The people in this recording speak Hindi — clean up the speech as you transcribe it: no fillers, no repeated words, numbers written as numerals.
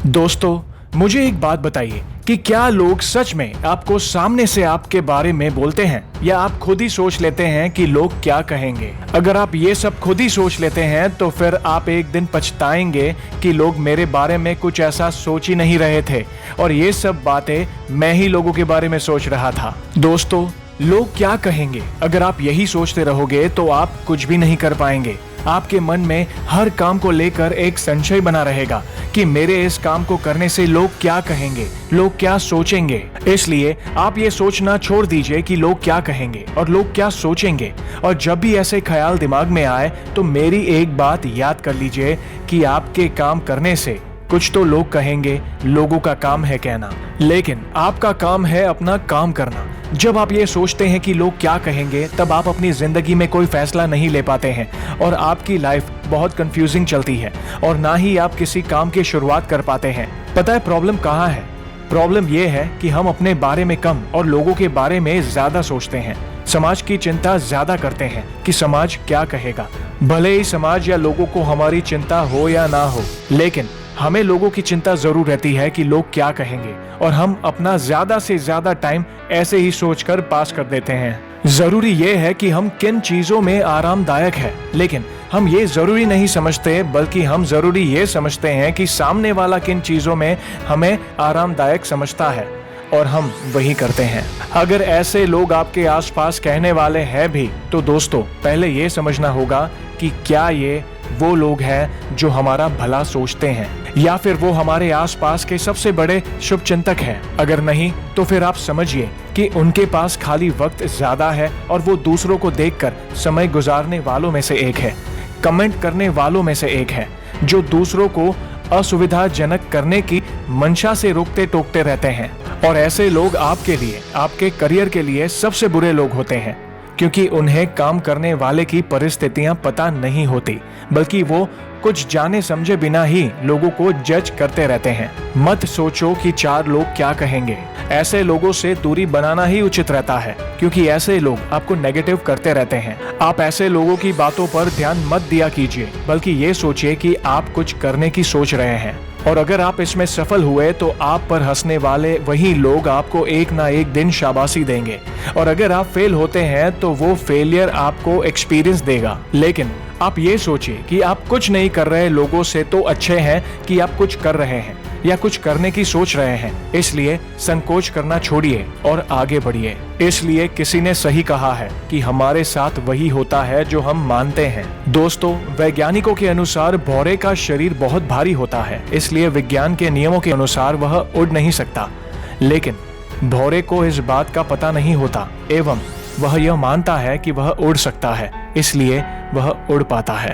दोस्तों, मुझे एक बात बताइए कि क्या लोग सच में आपको सामने से आपके बारे में बोलते हैं या आप खुद ही सोच लेते हैं कि लोग क्या कहेंगे। अगर आप ये सब खुद ही सोच लेते हैं तो फिर आप एक दिन पछताएंगे कि लोग मेरे बारे में कुछ ऐसा सोच ही नहीं रहे थे और ये सब बातें मैं ही लोगों के बारे में सोच रहा था। दोस्तों, लोग क्या कहेंगे, अगर आप यही सोचते रहोगे तो आप कुछ भी नहीं कर पाएंगे। आपके मन में हर काम को लेकर एक संशय बना रहेगा कि मेरे इस काम को करने से लोग क्या कहेंगे, लोग क्या सोचेंगे। इसलिए आप ये सोचना छोड़ दीजिए कि लोग क्या कहेंगे और लोग क्या सोचेंगे। और जब भी ऐसे ख्याल दिमाग में आए तो मेरी एक बात याद कर लीजिए कि आपके काम करने से कुछ तो लोग कहेंगे, लोगों का काम है कहना, लेकिन आपका काम है अपना काम करना। जब आप ये सोचते हैं कि लोग क्या कहेंगे, तब आप अपनी जिंदगी में कोई फैसला नहीं ले पाते हैं और आपकी लाइफ बहुत कंफ्यूजिंग चलती है और ना ही आप किसी काम की शुरुआत कर पाते हैं। पता है प्रॉब्लम कहाँ है? प्रॉब्लम ये है कि हम अपने बारे में कम और लोगों के बारे में ज्यादा सोचते हैं। समाज की चिंता ज्यादा करते हैं कि समाज क्या कहेगा। भले ही समाज या लोगों को हमारी चिंता हो या ना हो, लेकिन हमें लोगों की चिंता जरूर रहती है कि लोग क्या कहेंगे और हम अपना ज्यादा से ज्यादा टाइम ऐसे ही सोचकर पास कर देते हैं। जरूरी ये है कि हम किन चीजों में आरामदायक है, लेकिन हम ये जरूरी नहीं समझते, बल्कि हम जरूरी ये समझते हैं कि सामने वाला किन चीजों में हमें आरामदायक समझता है और हम वही करते हैं। अगर ऐसे लोग आपके आसपास कहने वाले हैं भी तो दोस्तों, पहले ये समझना होगा कि क्या ये वो लोग हैं जो हमारा भला सोचते हैं या फिर वो हमारे आसपास के सबसे बड़े शुभचिंतक हैं। अगर नहीं तो फिर आप समझिए कि उनके पास खाली वक्त ज्यादा है और वो दूसरों को देखकर समय गुजारने वालों में से एक है, कमेंट करने वालों में से एक है, जो दूसरों को असुविधाजनक करने की मंशा से रोकते टोकते रहते हैं। और ऐसे लोग आपके लिए, आपके करियर के लिए सबसे बुरे लोग होते हैं, क्योंकि उन्हें काम करने वाले की परिस्थितियां पता नहीं होती, बल्कि वो कुछ जाने समझे बिना ही लोगों को जज करते रहते हैं। मत सोचो कि चार लोग क्या कहेंगे। ऐसे लोगों से दूरी बनाना ही उचित रहता है, क्योंकि ऐसे लोग आपको नेगेटिव करते रहते हैं। आप ऐसे लोगों की बातों पर ध्यान मत दिया कीजिए, बल्कि ये सोचिए कि आप कुछ करने की सोच रहे हैं और अगर आप इसमें सफल हुए तो आप पर हंसने वाले वही लोग आपको एक ना एक दिन शाबाशी देंगे और अगर आप फेल होते हैं तो वो फेलियर आपको एक्सपीरियंस देगा। लेकिन आप ये सोचिए कि आप कुछ नहीं कर रहे लोगों से तो अच्छे हैं कि आप कुछ कर रहे हैं या कुछ करने की सोच रहे हैं। इसलिए संकोच करना छोड़िए और आगे बढ़िए। इसलिए किसी ने सही कहा है कि हमारे साथ वही होता है जो हम मानते हैं। दोस्तों, वैज्ञानिकों के अनुसार भौरे का शरीर बहुत भारी होता है, इसलिए विज्ञान के नियमों के अनुसार वह उड़ नहीं सकता। लेकिन भौरे को इस बात का पता नहीं होता एवं वह यह मानता है कि वह उड़ सकता है, इसलिए वह उड़ पाता है।